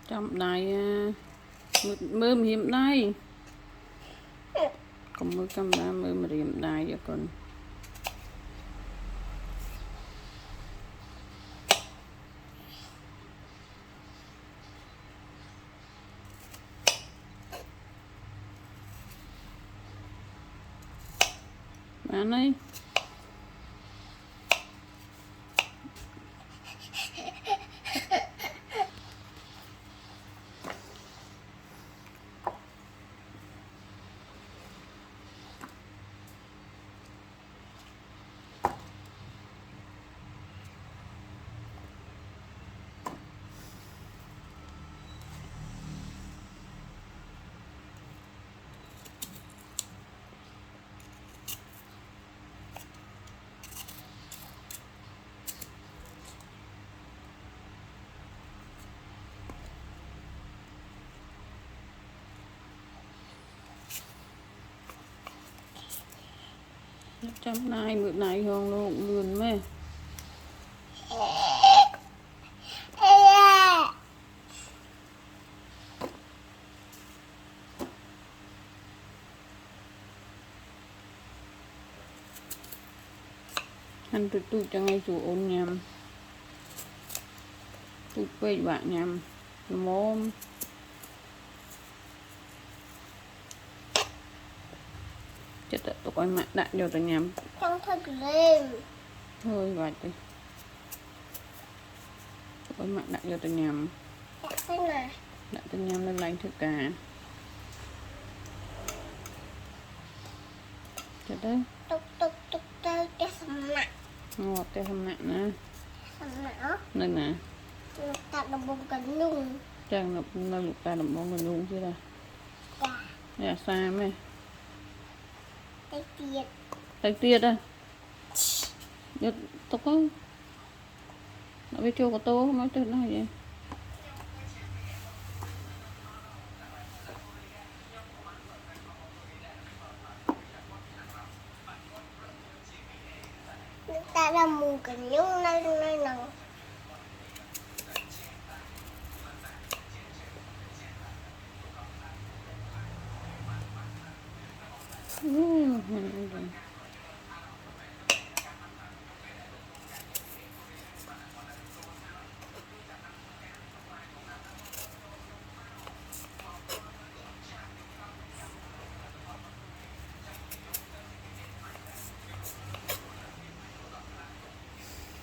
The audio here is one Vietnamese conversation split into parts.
trong này mưa hiểm đây còn mưa cầm ra mưa mà hiểm đây cho con bạn ơi trong này bữa nay không luôn luôn mẹ anh tụi cho ngay chủ ôn nhầm tụi quay bạn nhầm mồm chết tụi coi mặt đại vô tụi nhầm trong thật lên thôi vậy đi tụi coi mặt đại vô tụi nhầm thế này đại tụi nhầm lên lạnh thức cả chết đấy tục cái sầm nặng ngọt cái hầm nặng nè sầm nặng nên nè ta đồng bông cần nhung chẳng nó lục ta đồng bông mình luôn chứ ra dạ dạ xa mẹ tay tiệt tay tiệt á giờ tôi có nó biết chưa có tô nói từ này vậy ta đồng bông cần nhung nơi nào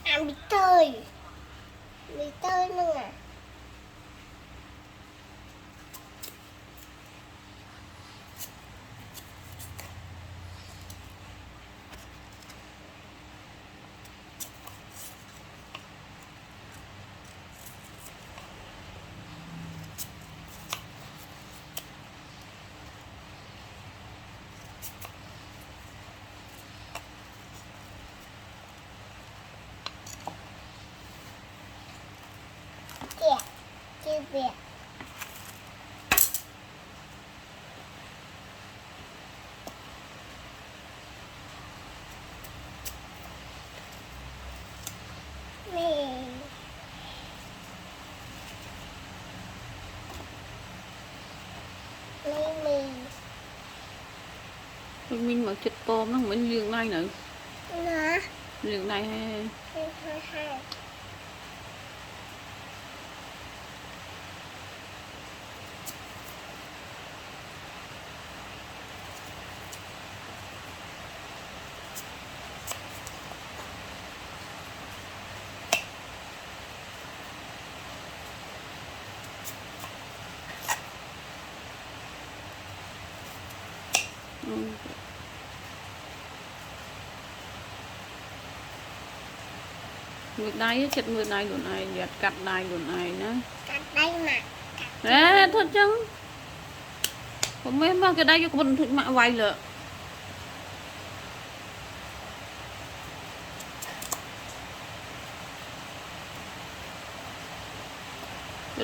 ăn bị tơi nữa à kìa việc mì mình mà chích tôm nó mình liền này nữa hả liền này hay hai người đây chặt người này luôn này giặt cắt này luôn này nữa cắt đây mà đấy thôi chứ không biết mà cái đây cho con thịt mạ vay lợ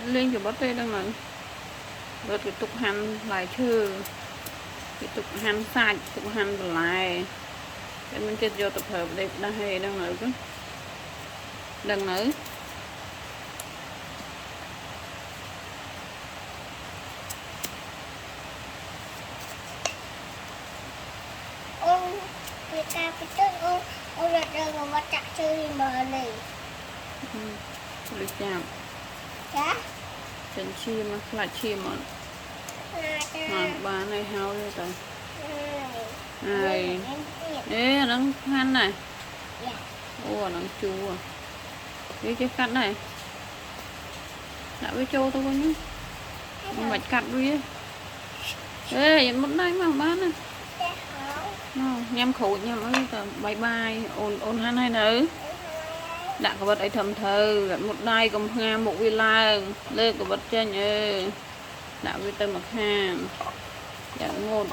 lên cho bắt tay đang nói bớt cái tục hành lại chưa cái tục hành sạch tục hành lại cái mình kết vô tập hợp đẹp đã hay đang nữ cứ đằng nữ người ta phải tới ô là đừng mà chặt chơi mà này được chạm chá chân chim mà lại chim mà bà này hao rồi ta này ê nó khăn này ô nó chua đi cái cắt này đã với châu tôi nhá mạch cắt đi ê một đây mà bán này nhâm khổ nhâm ấy tờ bye bye ôn hắn hay nữ đã có vật ấy thầm thơ một đai cầm nga một vi la lê của vật trên đã với tơ mặc hàng dạ ngôn